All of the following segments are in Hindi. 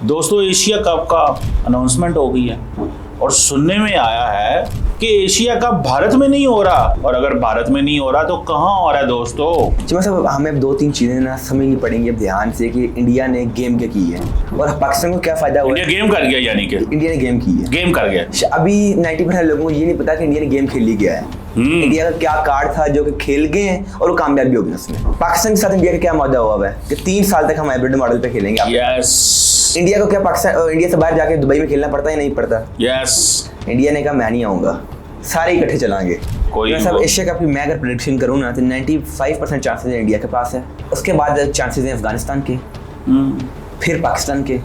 दोस्तों एशिया कप का अनाउंसमेंट हो गई है और सुनने में आया है कि एशिया कप भारत में नहीं हो रहा, और अगर भारत में नहीं हो रहा तो कहाँ हो रहा है दोस्तों। जी मतलब हमें अब 2-3 चीजें ना समझनी पड़ेंगी अब ध्यान से कि इंडिया ने गेम क्या की है और पाकिस्तान को क्या फायदा हुआ। इंडिया गेम कर गया, यानी कि इंडिया ने गेम की है, गेम कर गया। अभी 90% लोगों को ये नहीं पता कि इंडिया ने गेम खेल ही गया है। इंडिया का क्या कार्ड था जो कि खेल गए हैं और वो कामयाब भी हो गए उसमें। पाकिस्तान के साथ इंडिया का क्या मुद्दा हुआ है कि 3 साल तक हम हाइब्रिड मॉडल पे खेलेंगे। यस। इंडिया को क्या पाकिस्तान इंडिया से बाहर जाके दुबई में खेलना पड़ता है नहीं पड़ता। यस। इंडिया ने कहा मैं नहीं आऊंगा, सारे इकट्ठे चलाएंगे। कोई सब एशिया कप की मैं अगर प्रेडिक्शन करूँ ना तो 95% चांसेस इंडिया के पास है। उसके बाद चांसेस हैं अफगानिस्तान के, फिर पाकिस्तान के,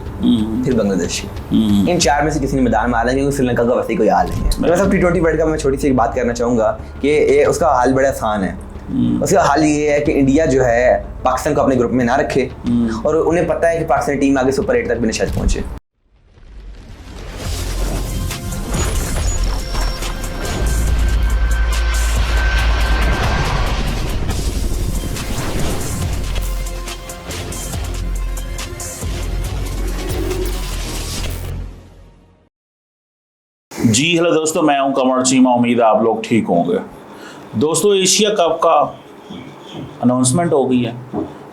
फिर बांग्लादेश के। इन 4 में से किसी ने मैदान में आ रहा है, क्योंकि श्रीलंका का वैसे ही कोई हाल नहीं है। मैं सब T20 वर्ल्ड कप में छोटी सी एक बात करना चाहूँगा कि उसका हाल बड़ा आसान है। उसका हाल ये है कि इंडिया जो है पाकिस्तान को अपने ग्रुप में ना रखे और उन्हें पता है कि पाकिस्तान टीम आगे सुपर 8 तक भी शायद पहुंचे। जी हेलो दोस्तों, मैं हूं कमर चीमा। उम्मीद है आप लोग ठीक होंगे। दोस्तों एशिया कप का अनाउंसमेंट हो गई है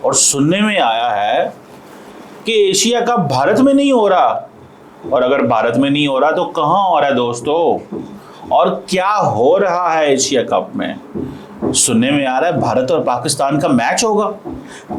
और सुनने में आया है कि एशिया कप भारत में नहीं हो रहा, और अगर भारत में नहीं हो रहा तो कहाँ हो रहा है दोस्तों, और क्या हो रहा है एशिया कप में। सुनने में आ रहा है भारत और पाकिस्तान का मैच होगा।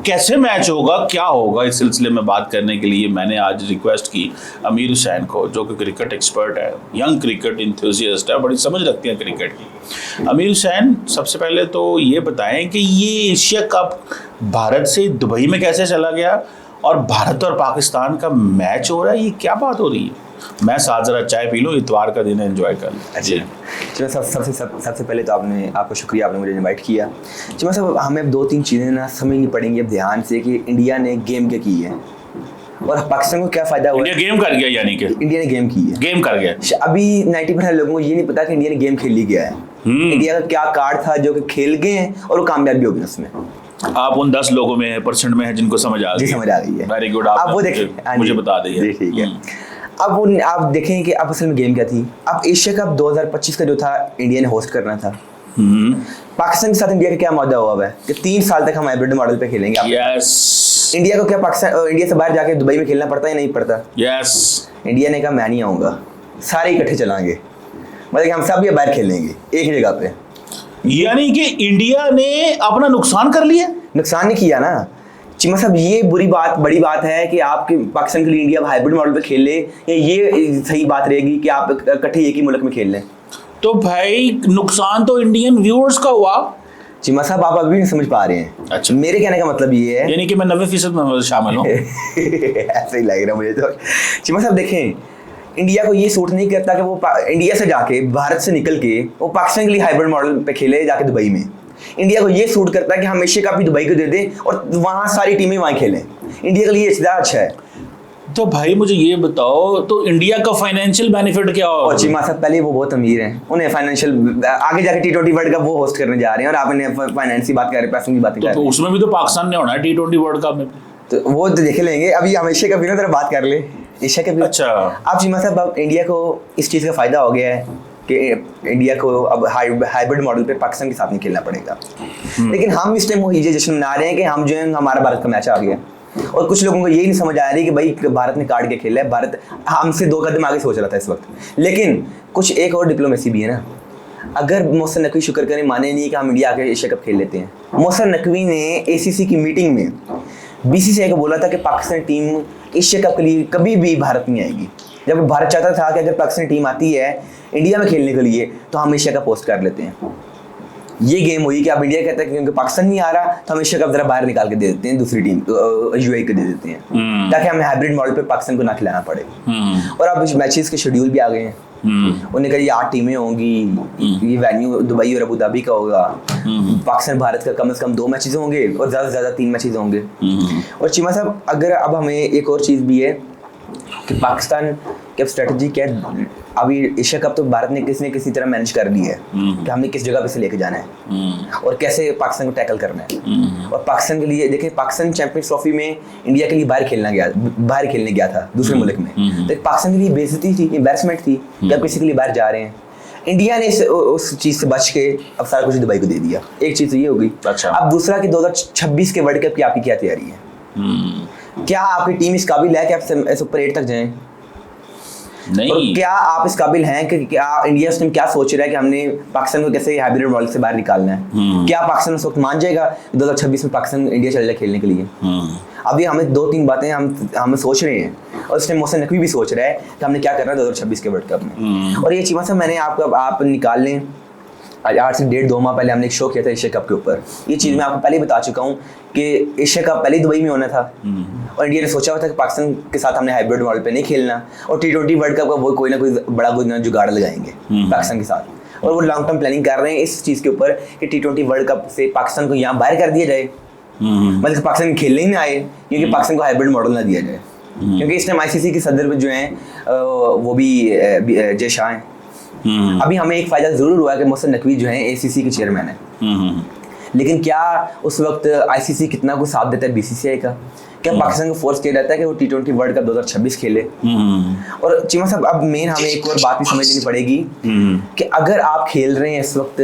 कैसे मैच होगा, क्या होगा, इस सिलसिले में बात करने के लिए मैंने आज रिक्वेस्ट की अमीर हुसैन को, जो कि क्रिकेट एक्सपर्ट है, यंग क्रिकेट इंथुजियास्ट है, बड़ी समझ रखती है क्रिकेट की। अमीर हुसैन, सबसे पहले तो ये बताएं कि ये एशिया कप भारत से दुबई में कैसे चला गया और भारत और पाकिस्तान का मैच हो रहा है, ये क्या बात हो रही है। मैं साथ जरा चाय पी लूँ, इतवार का दिन एंजॉय कर लूँ। अच्छा चलो, सबसे पहले तो आपको शुक्रिया, आपने मुझे इनवाइट किया। जी मतलब हमें अब 2-3 चीज़ें ना समझनी पड़ेंगी अब ध्यान से कि इंडिया ने गेम क्या की है और पाकिस्तान को क्या फायदा हुआ। इंडिया गेम कर गया, यानी कि इंडिया ने गेम की है, गेम कर गया। अभी 90% लोगों को ये नहीं पता कि इंडिया ने गेम खेल ही गया है। इंडिया का क्या कार्ड था जो कि खेल गए हैं और वो कामयाब भी हो गए उसमें। आप उन 10 लोगों में % में है जिनको समझ आ गई। समझ आ गई है। Very good. आप वो देखें, मुझे बता दीजिए। ठीक है। अब आप देखें कि अब असल में गेम क्या थी। अब एशिया कप 2025 का जो था इंडिया ने होस्ट करना था। पाकिस्तान के साथ इंडिया का क्या मुद्दा हुआ है कि 3 साल तक हम हाइब्रिड मॉडल पे खेलेंगे। यस। इंडिया को क्या पाकिस्तान इंडिया से बाहर जाके दुबई में खेलना पड़ता है नहीं पड़ता। यस। इंडिया ने कहा मैं नहीं आऊंगा, सारे इकट्ठे चलाएंगे, मतलब कि हम सब ये बाहर खेलेंगे एक ही जगह पे। यानी कि इंडिया ने अपना नुकसान कर लिया। नुकसान नहीं किया ना चिमा साहब, ये बड़ी बात है कि आपके पाकिस्तान के लिए इंडिया हाइब्रिड मॉडल पे खेल ले, या ये सही बात रहेगी कि आप इकट्ठे एक ही मुल्क में खेल लें। तो भाई नुकसान तो इंडियन व्यूअर्स का हुआ। चिमा साहब आप अभी नहीं समझ पा रहे हैं। अच्छा, मेरे कहने का मतलब ये है, यानी कि मैं 90% में शामिल हूँ। ऐसे ही लग रहा मुझे तो। चिमा साहब देखें, इंडिया को ये सूट नहीं करता कि वो इंडिया से जाके भारत से निकल के वो पाकिस्तान के लिए हाइब्रिड मॉडल पे खेले जाके दुबई में। इंडिया को ये सूट करता है कि हम एशिया कप भी दुबई को दे दें और वहाँ सारी टीमें वहाँ खेलें। इंडिया के लिए ज़्यादा अच्छा है। तो भाई मुझे ये बताओ, तो इंडिया का फाइनेंशियल बेनिफिट क्या होगा। चिमा साहब पहले वो बहुत अमीर हैं, उन्हें फाइनेंशियल आगे जाके T20 वर्ल्ड कप वो होस्ट करने जा रहे हैं और आप इन्हें फाइनेंस की बात कर रहे हैं, पैसों की बात कर रहे हैं। तो उसमें भी तो पाकिस्तान ने होना है T20 वर्ल्ड कप में, तो वो तो देख लेंगे। अभी हम एशिया कप की तरह बात कर ले, एशिया कप। अच्छा, आप चिमा साहब अब इंडिया को इस चीज़ का फायदा हो गया है कि इंडिया को अब हाइब्रिड मॉडल पे पाकिस्तान के साथ नहीं खेलना पड़ेगा। लेकिन हम इस टाइम वो जश्न मना रहे हैं कि हम जो है हमारा भारत का मैच आ गया, और कुछ लोगों को यही नहीं समझ आ रही कि भाई भारत ने कार्ड के खेला है, भारत हमसे 2 कदम आगे सोच रहा था इस वक्त। लेकिन कुछ एक और डिप्लोमेसी भी है ना। अगर मोहसिन नकवी शुक्र करें माने नहीं कि हम इंडिया आके एशिया कप खेल लेते हैं। मोहसिन नकवी ने ACC की मीटिंग में BCCI को बोला था कि पाकिस्तान टीम एशिया कप के लिए कभी भी भारत नहीं आएगी। जब भारत चाहता था कि अगर पाकिस्तान टीम आती है इंडिया में खेलने के लिए तो हम एशिया कप होस्ट कर लेते हैं। ये गेम हुई कि अब इंडिया कहता है कि क्योंकि पाकिस्तान नहीं आ रहा तो हम एशिया कप जरा बाहर निकाल के दे देते हैं, दूसरी टीम UAE को दे देते हैं, ताकि हमें हाइब्रिड मॉडल पे पाकिस्तान को ना खिलाना पड़े। और अब मैचेस के शेड्यूल भी आ गए हैं। उन्होंने कहा ये 8 टीमें होंगी, ये वेन्यू दुबई और अबू धाबी का होगा। पाकिस्तान भारत का कम से कम 2 मैचेस होंगे और ज़्यादा से ज़्यादा 3 मैचेस होंगे। और चिमा साहब अगर अब हमें एक और चीज़ भी है कि पाकिस्तान की अब स्ट्रेटजी क्या है। अभी एशिया कप तो भारत ने किसी तरह मैनेज कर ली है कि हमने किस जगह पे से लेके जाना है और कैसे पाकिस्तान को टैकल करना है। और पाकिस्तान के लिए देखिए, पाकिस्तान चैंपियंस ट्रॉफी में इंडिया के लिए बाहर खेलने गया था दूसरे मुल्क में, तो पाकिस्तान के लिए बेइज्जती थी, एम्बैरसमेंट थी कि आप किसी के लिए बाहर जा रहे हैं। इंडिया ने उस चीज़ से बच के अब सारा कुछ दुबई को दे दिया। एक चीज़ तो ये होगी। अच्छा। अब दूसरा कि 2026 के वर्ल्ड कप की आपकी क्या तैयारी है? क्या आपकी टीम इस काबिल है कि आप सुपर 8 तक जाएं? नहीं। और क्या आप इस काबिल हैं कि क्या इंडिया उस टाइम क्या सोच रहा है कि हमने पाकिस्तान को कैसे हाइब्रिड मॉडल से बाहर निकालना है? क्या पाकिस्तान उस वक्त मान जाएगा 2026 में पाकिस्तान इंडिया चल जाए खेलने के लिए? अभी हमें 2-3 बातें हम सोच रहे हैं, और उस टाइम मोहसिन नकवी भी सोच रहा है कि हमने क्या करना है 2026 के वर्ल्ड कप में। और ये चीज़ मैंने आप निकाल लें, आज से 1.5-2 माह पहले हमने एक शो किया था एशिया कप के ऊपर। ये चीज़ मैं आपको पहले ही बता चुका हूँ कि एशिया कप पहले दुबई में होना था और इंडिया ने सोचा हुआ था कि पाकिस्तान के साथ हमने हाइब्रिड मॉडल पे नहीं खेलना, और T20 वर्ल्ड कप का वो कोई ना कोई बड़ा जुगाड़ लगाएंगे पाकिस्तान के साथ। और वो लॉन्ग टर्म प्लानिंग कर रहे हैं इस चीज़ के ऊपर कि T20 वर्ल्ड कप से पाकिस्तान को यहाँ बाहर कर दिया जाए, मतलब पाकिस्तान खेलने ही ना आए, क्योंकि पाकिस्तान को हाइब्रिड मॉडल ना दिया जाए। क्योंकि इस टाइम ICC के सदर जो हैं वो भी जय शाह हैं। अभी हमें एक फ़ायदा ज़रूर हुआ है कि मोहसिन नकवी जो है ACC के चेयरमैन है, लेकिन क्या उस वक्त ICC कितना कुछ साथ देता है BCCI का? क्या पाकिस्तान को फोर्स किया जाता है कि वो T20 वर्ल्ड कप 2026 खेले? और चीमा साहब, अब मेन हमें एक और बात भी समझनी पड़ेगी कि अगर आप खेल रहे हैं इस वक्त,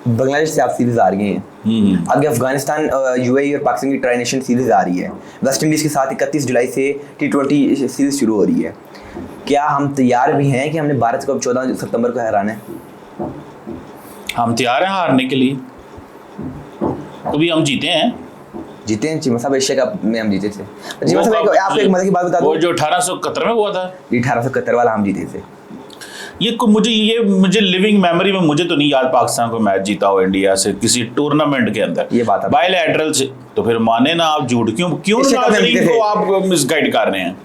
बांग्लादेश से आप सीरीज आ रही हैं, आगे अफगानिस्तान, UAE और पाकिस्तान की ट्राई नेशन सीरीज आ रही है, वेस्ट इंडीज़ के साथ 31 जुलाई से T20 सीरीज शुरू हो रही है, क्या हम तैयार भी हैं कि हमने भारत को अब 14 सितंबर को हराना है? हम तैयार हैं हारने के लिए। कभी हम जीते हैं चीमा साहब, एशिया कप में हम जीते थे। चीमा साहब, आपको एक मजे की बात बता दूं, वो जो 1871 में हुआ था, 1871 वाला हम जीते थे। मुझे लिविंग मेमोरी में मुझे तो नहीं याद पाकिस्तान को मैच जीता हो इंडिया से किसी टूर्नामेंट के अंदर। ये बात है बायलैटरल से। तो फिर माने ना आप झूठ क्यों नाज़रीन को आप मिसगाइड कर रहे हैं?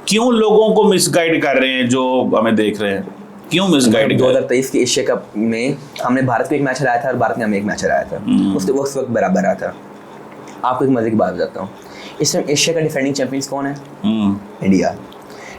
क्यों लोगों को मिसगाइड कर रहे हैं जो हमें देख रहे हैं? क्यों मिसगाइड? 2023 के एशिया कप में हमने भारत को एक मैच हराया था और भारत ने हमें एक मैच हराया था, उस वक्त बराबर रहा था। आपको एक मजे की बात बताता हूँ, इस टाइम एशिया का डिफेंडिंग चैंपियंस कौन है? इंडिया।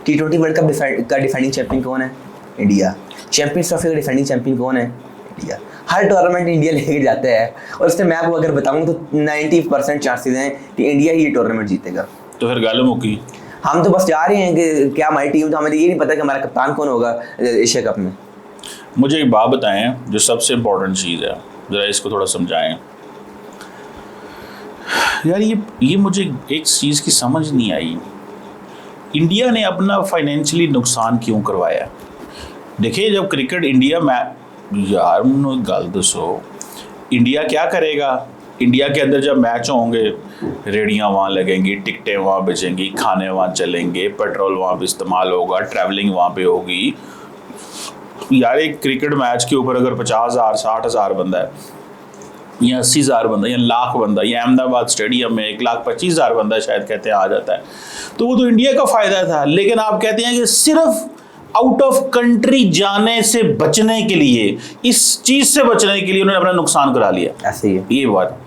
T20 वर्ल्ड कप का डिफेंडिंग चैंपियन कौन है? इंडिया। चैंपियंस ट्रॉफी का डिफेंडिंग चैंपियन कौन है? इंडिया। हर टूर्नामेंट इंडिया लेके जाता है, और इसमें मैं आपको अगर बताऊँ तो 90% चांसेस हैं कि इंडिया ही ये टूर्नामेंट जीतेगा। तो फिर गालो मुकी। हम तो बस जा रहे हैं कि क्या हमारी टीम, तो हमें ये नहीं पता कि हमारा कप्तान कौन होगा एशिया कप में। मुझे एक बात बताएं जो सबसे इम्पोर्टेंट चीज़ है, ज़रा इसको थोड़ा समझाएं यार। ये मुझे एक चीज़ की समझ नहीं आई, इंडिया ने अपना फाइनेंशियली नुकसान क्यों करवाया? देखिए, जब क्रिकेट इंडिया में, यार मुझे गल दसो, इंडिया क्या करेगा? इंडिया के अंदर जब मैच होंगे, रेडियाँ वहाँ लगेंगी, टिकटें वहाँ बेचेंगी, खाने वहाँ चलेंगे, पेट्रोल वहाँ पे इस्तेमाल होगा, ट्रैवलिंग वहाँ पे होगी। यार एक क्रिकेट मैच के ऊपर अगर 50,000 60,000 बंदा है, या 80,000 बंदा, या लाख बंदा, या अहमदाबाद स्टेडियम में 1,25,000 बंदा शायद कहते हैं आ जाता है, तो वो तो इंडिया का फ़ायदा था। लेकिन आप कहते हैं कि सिर्फ आउट ऑफ कंट्री जाने से बचने के लिए, इस चीज़ से बचने के लिए उन्होंने अपना नुकसान करा लिया। ऐसे ही है ये बात।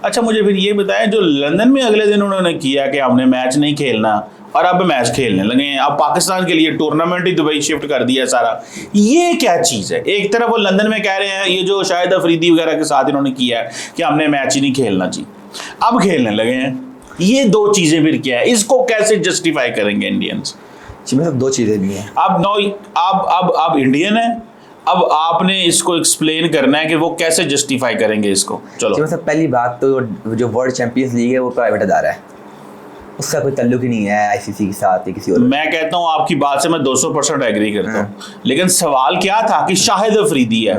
अच्छा, मुझे फिर ये बताएं, जो लंदन में अगले दिन उन्होंने किया कि हमने मैच नहीं खेलना, और अब मैच खेलने लगे हैं, अब पाकिस्तान के लिए टूर्नामेंट ही दुबई शिफ्ट कर दिया सारा, ये क्या चीज़ है? एक तरफ वो लंदन में कह रहे हैं, ये जो शाहिद अफरीदी वगैरह के साथ इन्होंने किया है कि हमने मैच ही नहीं खेलना जी, अब खेलने लगे हैं। ये दो चीज़ें फिर क्या है? इसको कैसे जस्टिफाई करेंगे इंडियंस? जी, मतलब दो चीज़ें भी हैं। अब इंडियन है, अब आपने इसको एक्सप्लेन करना है कि वो कैसे जस्टिफाई करेंगे इसको। चलो, मतलब पहली बात तो जो वर्ल्ड चैंपियंस लीग है वो प्राइवेट अदारा है, उसका कोई ताल्लुक ही नहीं है ICC के साथ या किसी और। मैं कहता हूँ आपकी बात से मैं 200% एग्री करता हूँ, लेकिन सवाल क्या था कि शाहिद अफरीदी है,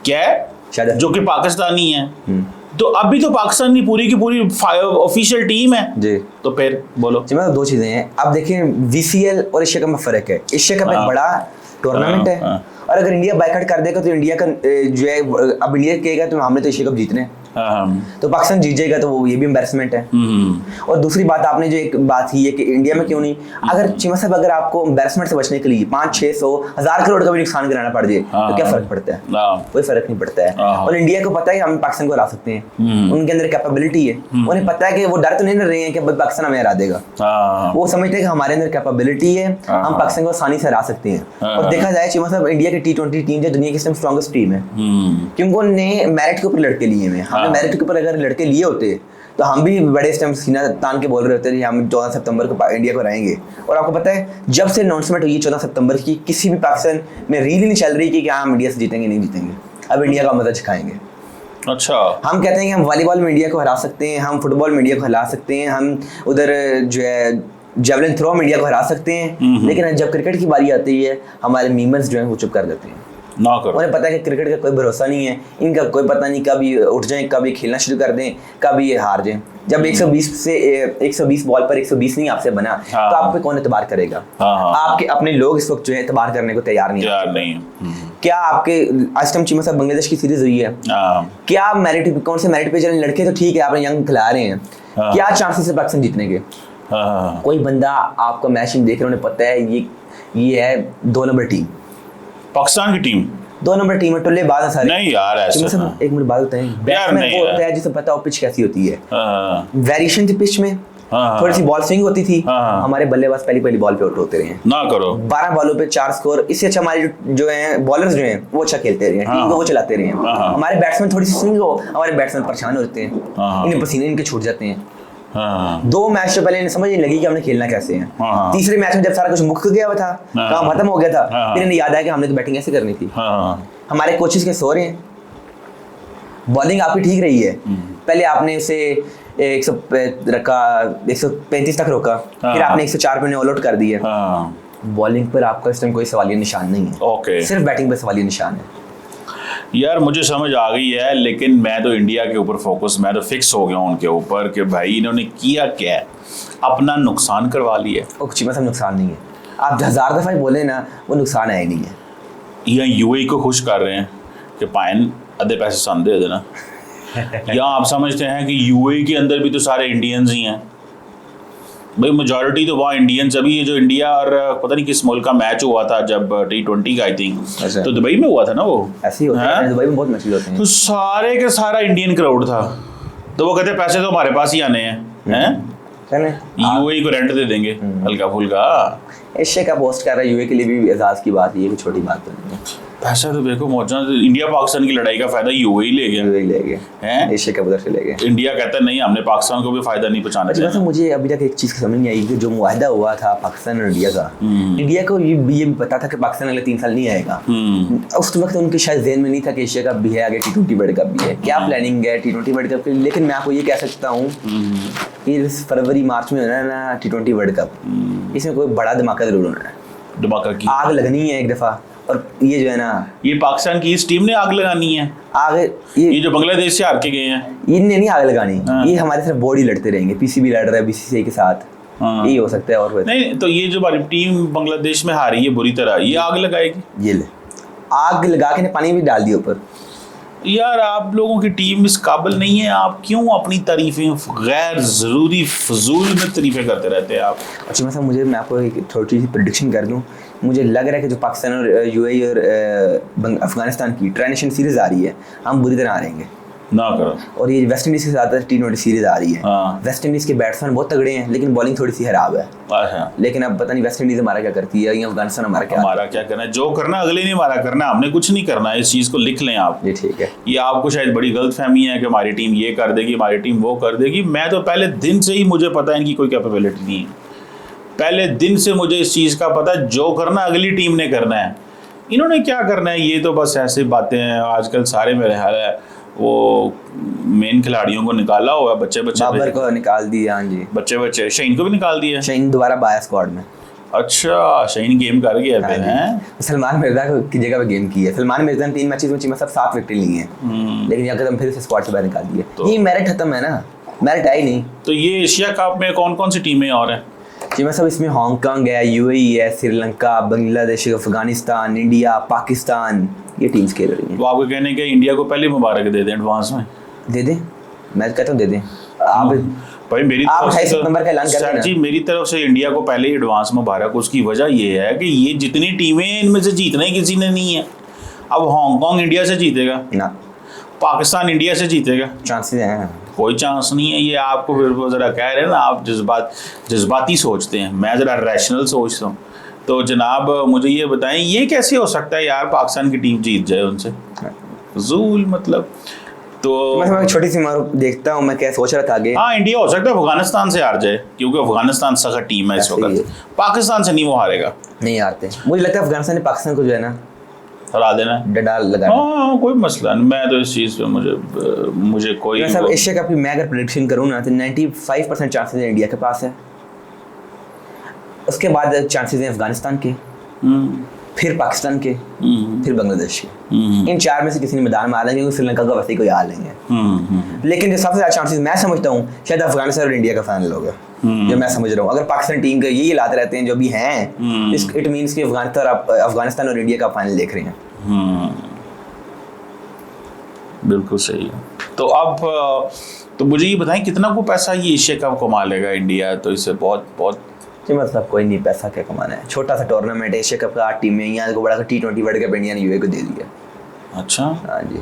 क्या है, जो कि पाकिस्तानी है, तो अभी तो पाकिस्तान की पूरी ऑफिशियल टीम है जी। तो फिर बोलो जी, मतलब दो चीज़ें हैं। अब देखिए, VCL और एशिया कप में फ़र्क है। एशिया कप एक बड़ा टूर्नामेंट है, और अगर इंडिया बाइकआउट कर देगा तो इंडिया का जो है, अब इंडिया कहेगा तो हमने तो एशिया कप जीतने हैं, तो पाकिस्तान जीत जाएगा तो वो ये भी एम्बैरेसमेंट है। और दूसरी बात आपने जो एक बात की है कि इंडिया में क्यों नहीं, अगर चीमा साहब अगर आपको एम्बैरेसमेंट से बचने के लिए 500-600-1000 करोड़ का भी नुकसान कराना पड़ जाए तो क्या फर्क पड़ता है? कोई फर्क नहीं पड़ता है। और इंडिया को पता है कि हम पाकिस्तान को हरा सकते हैं, उनके अंदर कैपेबिलिटी है, उन्हें पता है कि वो डर तो नहीं रहे हैं कि पाकिस्तान हमें हरा देगा, वो समझते हैं कि हमारे अंदर कैपेबिलिटी है, हम पाकिस्तान को आसानी से हरा सकते हैं। और देखा जाए चीमा साहब इंडिया की T20 टीम जो दुनिया की सबसे स्ट्रॉन्गेस्ट टीम है, क्योंकि उन्होंने मेरिट के ऊपर लड़के लिए हैं। हमने मेरिट के ऊपर अगर लड़के लिए होते तो हम भी बड़े स्टैम्प सीना तान के बोल रहे होते थे हम 14 सितंबर को इंडिया को हराएंगे। और आपको पता है जब से अनाउंसमेंट हुई 14 सितंबर की, किसी भी पाकिस्तान में रील नहीं चल रही कि क्या हम इंडिया से जीतेंगे नहीं जीतेंगे, अब इंडिया का मजा चखाएंगे। अच्छा, हम कहते हैं कि हम वॉलीबॉल में इंडिया को हरा सकते हैं, हम फुटबॉल में इंडिया को हरा सकते हैं, हम उधर जो है जेवलिन थ्रो में इंडिया को हरा सकते हैं, लेकिन जब क्रिकेट की बारी आती है हमारे मीमर्स जो है वो चुप कर देते हैं। ना करो, उन्हें पता है कि क्रिकेट का कोई भरोसा नहीं है, इनका कोई पता नहीं कब ये उठ जाएं, कब ये खेलना शुरू कर दें, कब ये हार जाएं। जब 120 बॉल पर 120 नहीं आपसे बना तो आप पे कौन एतबार करेगा? आपके अपने लोग इस वक्त जो है एतबार करने को तैयार नहीं। क्या आपके आज टाइम चीमा साहब बांग्लादेश की सीरीज हुई है, क्या मेरिट कौन से मेरिट पे चले लड़के तो ठीक है आपने यंग खिला रहे हैं, क्या चांसेस है पाकिस्तान जीतने के? कोई बंदा आपका मैच देख रहे, उन्हें पता है ये है 2 नंबर टीम, पाकिस्तान की टीम 2 नंबर टीम है, टुल्ले बात है सारे। नहीं यार ऐसे एक मिनट बात होता है, बैट्समैन को होता है जिसे पता हो पिच कैसी होती है, वेरिएशन थी पिच में, थोड़ी सी बॉल स्विंग होती थी, हमारे बल्लेबाज पहली बॉल पे आउट होते रहे ना करो, 12 बॉलों पे 4 स्कोर। इससे अच्छा हमारे जो है बॉलर्स जो हैं वो अच्छा खेलते रहे, टीम को वो चलाते रहे। हमारे बैट्समैन थोड़ी सी स्विंग हो, हमारे बैट्समैन परेशान होते हैं, इन्हें पसीने इनके छूट जाते हैं। 2 मैच से पहले इन्हें समझ नहीं लगी कि हमने खेलना कैसे है। तीसरे मैच में जब सारा कुछ मुक गया हुआ था, काम खत्म हो गया था, फिर इन्हें याद आया कि हमने तो बैटिंग ऐसे करनी थी। हमारे कोचेस के सो रहे हैं, बॉलिंग आपकी ठीक रही है, पहले आपने उसे 135 तक रोका, फिर आपने 104 पे ऑल आउट कर दिया। बॉलिंग पर आपका इस टाइम कोई सवालिया निशान नहीं है, सिर्फ बैटिंग पर सवालिया निशान है। यार मुझे समझ आ गई है, लेकिन मैं तो इंडिया के ऊपर फोकस, मैं तो फिक्स हो गया हूँ उनके ऊपर कि भाई इन्होंने किया क्या है, अपना नुकसान करवा लिया। चीमा साहब नुकसान नहीं है, आप 1000 दफ़ा बोले ना, वो नुकसान है ही नहीं है। या यूएई को खुश कर रहे हैं कि पाइन आधे पैसे सन दे देना या आप समझते हैं कि यूएई के अंदर भी तो सारे इंडियंस ही हैं भाई, मेजॉरिटी तो वहाँ इंडियंस। अभी ये जो इंडिया और पता नहीं किस मुल्क का मैच हुआ था जब T20 का आई थिंक, तो दुबई में हुआ था ना, वो ऐसे ही होता है, दुबई में बहुत मैचेस होते हैं, तो सारे के सारा इंडियन क्राउड था, तो वो कहते पैसे तो हमारे पास ही आने हैं यूएई को रेंट दे देंगे हल्का फुल्का। एशिया का पोस्ट कर रहा है यूएई के लिए भी एजाज की बात, ये कोई छोटी बात तो नहीं है। पैसा तो देखो मौजा, इंडिया पाकिस्तान की लड़ाई का फायदा यूएई ले गया हैं, एशिया कप उधर से ले गए। इंडिया कहता है नहीं, हमने पाकिस्तान को भी फायदा नहीं पहुंचाना चाहिए। मुझे अभी तक एक चीज़ समझ नहीं आई कि जो मुआहदा हुआ था पाकिस्तान और इंडिया का, इंडिया को ये भी पता था कि पाकिस्तान अगले 3 साल नहीं आएगा, उस वक्त उनके शायद ज़हन में नहीं था कि एशिया कप भी है, आगे T20 वर्ल्ड कप भी है, क्या प्लानिंग है T20 वर्ल्ड कप की। लेकिन मैं आपको ये कह सकता हूँ कि फरवरी मार्च में होना है ना T20 वर्ल्ड कप, इसमें कोई बड़ा धमाका जरूर होना है, धमाका की आग लगनी है एक दफ़ा। और ये जो है ना, ये पाकिस्तान की इस टीम ने आग लगानी है, आग ये जो बांग्लादेश से हार के गए हैं, इनने नहीं आग लगानी, ये हमारे सिर्फ बॉडी लड़ते रहेंगे, पीसीबी लड़ रहा है बीसीसीआई के साथ, ये हो सकता है। और नहीं तो ये जो हमारी टीम बांग्लादेश में हारी है बुरी तरह, ये आग लगाएगी, ये ले आग लगा के पानी भी डाल दिया ऊपर। यार आप लोगों की टीम इस काबिल नहीं है, आप क्यों अपनी तारीफें गैर ज़रूरी फजूल में तारीफें करते रहते हैं आप? अच्छा मतलब मैं आपको एक थोड़ी सी प्रेडिक्शन कर दूं, मुझे लग रहा है कि जो पाकिस्तान और यूएई और अफगानिस्तान की ट्राई सीरीज़ आ रही है, हम बुरी तरह हारेंगे ना करो। और ये वेस्ट इंडीज़ के साथ T20 सीरीज़ आ रही है, वेस्ट इंडीज़ के बैट्समैन बहुत तगड़े हैं लेकिन बॉलिंग थोड़ी सी खराब है, लेकिन अब पता नहीं वेस्ट इंडीज़ हमारा क्या करती है या अफगानिस्तान हमारा क्या करना है। जो करना अगले ने हमारा करना, हमने कुछ नहीं करना है, इस चीज़ को लिख लें आप। ये ठीक है, ये आपको शायद बड़ी गलत फहमी है कि हमारी टीम ये कर देगी, हमारी टीम वो कर देगी। मैं तो पहले दिन से ही मुझे पता है इनकी कोई कैपेबिलिटी नहीं है, पहले दिन से मुझे इस चीज़ का पता है, जो करना अगली टीम ने करना है, इन्होंने क्या करना है ये तो बस ऐसी बातें हैं। आजकल सारे मेरे ख्याल है वो मेन खिलाड़ियों को निकाला हुआ, बच्चे बाबर को निकाल दिया, हाँ जी बच्चे शहीन को भी निकाल दिया, शहीन दोबारा बाया स्क्वाड में। अच्छा शहीन गेम कर गया फिर हैं? सलमान मिर्जा की जगह पे गेम की है। सलमान मिर्जा ने 3 मैचेस में चीमा सब 7 विकेट ली हैं, लेकिन यहाँ कदम फिर से स्क्वाड से बाहर निकाल दिए, तो ये मेरिट खत्म है ना, मेरिट आई नहीं। तो ये एशिया कप में कौन कौन सी टीमें और हैं? चीमा सब इसमें हांगकांग है, यूएई है, श्रीलंका, बांग्लादेश, अफगानिस्तान, इंडिया, पाकिस्तान, ये टीम्स खेल रही हैं। तो आपको कहने के इंडिया को पहले मुबारक दे दें एडवांस में? दे दें, मैं कहता हूँ दे दें आप। भाई मेरी आप तरफ 28 से सितंबर का ऐलान कर सर देना। जी, मेरी तरफ से इंडिया को पहले ही एडवांस मुबारक। उसकी वजह ये है कि ये जितनी टीमें हैं इनमें से जीतना ही किसी ने नहीं है। अब हांगकांग इंडिया से जीतेगा ना, पाकिस्तान इंडिया से जीतेगा, चांसेस हैं। कोई चांस नहीं है। ये आपको फिर वो ज़रा कह रहे हैं ना, आप जज्बाती सोचते हैं, मैं ज़रा रैशनल सोचता हूँ। तो जनाब मुझे ये बताएं, ये कैसे हो सकता है यार पाकिस्तान की टीम जीत जाए उनसे? ज़ूल मतलब। तो मैं छोटी सी मारू देखता हूँ, मैं क्या सोच रहा था आगे। हाँ, इंडिया हो सकता है अफगानिस्तान से हार जाए, क्योंकि अफगानिस्तान सख्त टीम है इस ऐसे ही वक्त। पाकिस्तान से नहीं वो हारेगा, नहीं हारते। मुझे लगता है अफगानिस्तान ने पाकिस्तान को जो है ना हरा देना है। डंडा लगा। हाँ, कोई मसला नहीं। मैं तो इस चीज़ पे मुझे कोई सब एशिया कप की मैं अगर प्रेडिक्शन करूँ ना तो 95% चांसेस इंडिया के पास है। उसके बाद चांसेस हैं अफगानिस्तान के, फिर पाकिस्तान के, फिर बांग्लादेश के। इन चार में से किसी ने मैदान में आ लेंगे, श्रीलंका का वैसे ही कोई आ लेंगे। लेकिन जो सबसे ज़्यादा चांसेस मैं समझता हूँ शायद अफगानिस्तान और इंडिया का फाइनल होगा, जो मैं समझ रहा हूँ। अगर पाकिस्तान टीम के यही हालात रहते हैं जो भी हैं, इट मीन्स कि अफगानिस्तान और इंडिया का फाइनल देख रहे हैं। बिल्कुल सही है। तो अब तो मुझे ये बताएं कितना को पैसा ये एशिया कप कमा लेगा इंडिया? तो इससे बहुत बहुत जी मतलब कोई नहीं, पैसा क्या कमाना है। छोटा सा टूर्नामेंट एशिया कप का 8 टीमें, यहाँ को बड़ा सा T20 वर्ल्ड कप इंडिया ने यूए को दे दिया। अच्छा, हाँ जी।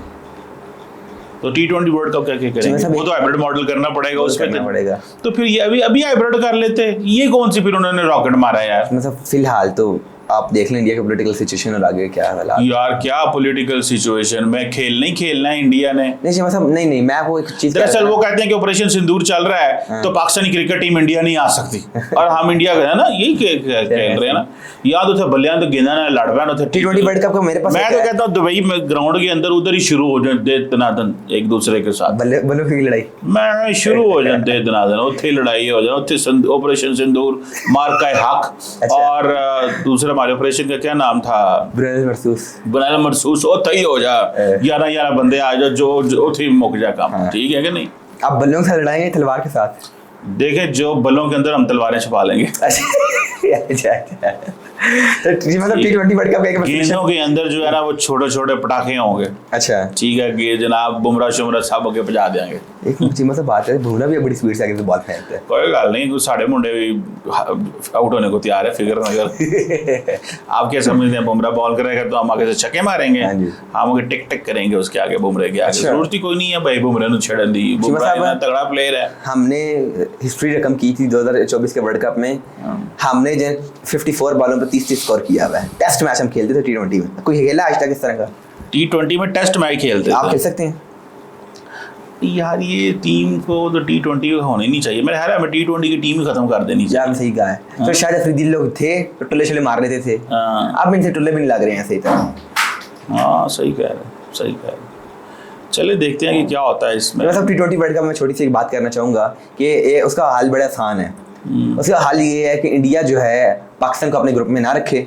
तो T20 वर्ल्ड कप क्या करेंगे? वो तो हाइब्रिड मॉडल करना पड़ेगा उसमें पड़ेगा। तो फिर ये अभी हाइब्रिड कर लेते। ये कौन सी फिर उन्होंने रॉकेट मारा यार? मतलब फिलहाल तो आप देख लें इंडिया का पॉलिटिकल सिचुएशन और आगे क्या हालात। यार क्या पॉलिटिकल सिचुएशन में खेलना है इंडिया ने। नहीं मतलब नहीं मैं आपको एक चीज दरअसल वो कहते हैं कि ऑपरेशन सिंदूर चल रहा है, तो पाकिस्तानी क्रिकेट टीम इंडिया नहीं आ सकती और हम इंडिया है ना, यही खेल रहे हैं ना। याद उसे बल्लियां तो गेंदा ना लड़ पैन उसे T20 वर्ल्ड कप का मेरे पास मैं तो कहता हूँ दुबई में ग्राउंड के अंदर उधर ही शुरू हो जाए तनातन एक दूसरे के साथ, बल्लों की लड़ाई मैं शुरू हो जाते तनातन, उत्थे लड़ाई हो जाए, उत्थे ऑपरेशन सिंदूर, मार का हक। और दूसरा हमारे ऑपरेशन का क्या नाम था? बनाना महसूस होता ही हो जा 11 बंदे आ जाओ जो उठी मुक जा काम। ठीक है कि नहीं? आप बल्लों के साथ लड़ाएंगे तलवार के साथ? देखें जो बलों के अंदर हम तलवारें छुपा लेंगे। तो मतलब T20 वर्ल्ड कप का गेंदों के अंदर जो है ना वो छोटे छोटे पटाखे होंगे। अच्छा ठीक है कि जनाब बुमराह शुमराह सब होके बजा देंगे। एक मुझे मतलब बात है, बुमराह भी बड़ी स्पीड से आगे बहुत फेंकता है। कोई गल नहीं, कुछ साढ़े मुंडे भी आउट होने को तैयार है, फिक्र न कर। आप क्या समझते हैं बुमराह बॉल करेगा तो हम आगे से छक्के मारेंगे, हम आगे टिक टिक करेंगे उसके आगे बुमराह के आगे। जरूरत ही कोई नहीं है भाई बुमराह ने छेड़न दी, बुमराह तगड़ा प्लेयर है। हमने हिस्ट्री रकम की थी 2024 के वर्ल्ड कप में, हमने 54 बॉलों पर 30 स्कोर किया हुआ है। टेस्ट मैच हम खेलते थे T20 में, कोई खेला आज तक इस तरह का? T20 में टेस्ट मैच खेलते आप खेल सकते हैं यार। ये टीम को तो T20 होने नहीं चाहिए, मेरे ख्याल में T20 की टीम ही खत्म कर देनी चाहिए। यार सही कहा है। तो शायद अफरीदी लोग थे तो टुल्ले शल्ले मार लेते थे, अब इनसे टुल्ले भी नहीं लग रहे हैं सही तरह। हाँ सही कह रहे। चले देखते हैं कि क्या होता है इसमें। मतलब T20 वर्ल्ड कप में छोटी सी एक बात करना चाहूँगा कि उसका हाल बड़ा आसान है। उसका हाल ये है कि इंडिया जो है पाकिस्तान को अपने ग्रुप में ना रखे,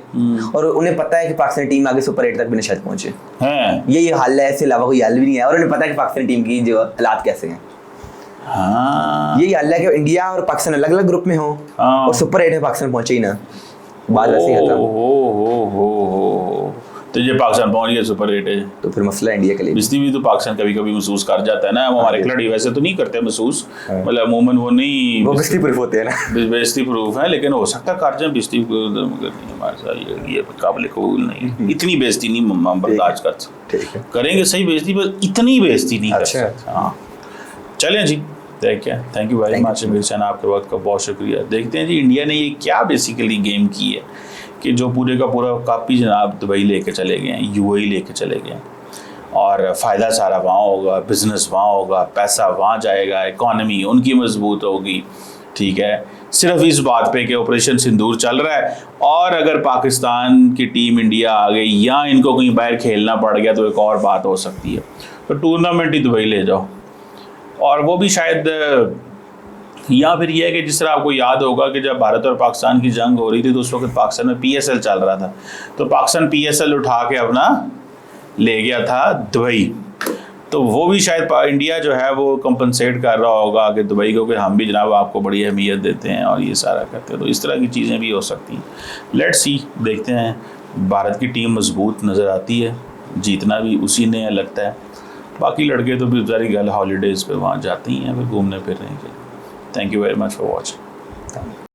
और उन्हें पता है कि पाकिस्तान टीम आगे सुपर 8 तक भी शायद पहुंचे हैं। ये हल है, इसके अलावा कोई हल भी नहीं है। और उन्हें पता है कि पाकिस्तान टीम की जो हालात कैसे हैं। यही हल है कि इंडिया और पाकिस्तान अलग अलग ग्रुप में हो और सुपर 8 में पाकिस्तान पहुंचे ही ना, बात ऐसी खत्म। तो ये पाकिस्तान पहुंच गया सुपर 8 है तो फिर मसला इंडिया के लिए। बेइज्जती भी तो पाकिस्तान कभी कभी महसूस कर जाता है ना। वो हमारे खिलाड़ी वैसे तो नहीं करते महसूस, मतलब अमूमन वो नहीं, वो बेइज्जती प्रूफ होते हैं ना, बेइज्जती प्रूफ है, लेकिन हो सकता है कर जाए बेइज्जती करनी हमारे साथ, ये काबिल कबूल नहीं। इतनी बेइज्जती नहीं हम बर्दाश्त कर सकते, करेंगे सही बेइज्जती पर इतनी बेइज्जती नहीं कर सकते। हाँ चलें जी, थैंक यू वेरी मच अमीर सैन, आपके वक्त का बहुत शुक्रिया। देखते हैं जी इंडिया ने ये क्या बेसिकली गेम की है कि जो पूरे का पूरा कप ही जनाब दुबई लेके चले गए हैं, UAE लेके चले गए हैं, और फ़ायदा सारा वहाँ होगा, बिज़नेस वहाँ होगा, पैसा वहाँ जाएगा, इकॉनमी उनकी मजबूत होगी। ठीक है, सिर्फ इस बात पे कि ऑपरेशन सिंदूर चल रहा है, और अगर पाकिस्तान की टीम इंडिया आ गई या इनको कहीं बाहर खेलना पड़ गया तो एक और बात हो सकती है। तो टूर्नामेंट ही दुबई ले जाओ, और वो भी शायद या फिर यह है कि जिस तरह आपको याद होगा कि जब भारत और पाकिस्तान की जंग हो रही थी तो उस वक्त पाकिस्तान में PSL चल रहा था, तो पाकिस्तान PSL उठा के अपना ले गया था दुबई। तो वो भी शायद इंडिया जो है वो कंपनसेट कर रहा होगा कि दुबई को कि हम भी जनाब आपको बड़ी अहमियत देते हैं और ये सारा करते हैं। तो इस तरह की चीज़ें भी हो सकती हैं। लेट्स सी, देखते हैं। भारत की टीम मजबूत नज़र आती है, जीतना भी उसी ने लगता है, बाकी लड़के तो बेचारी गर्ल हॉलीडेज़ पे वहाँ जाती हैं फिर घूमने फिरने के लिए। Thank you very much for watching.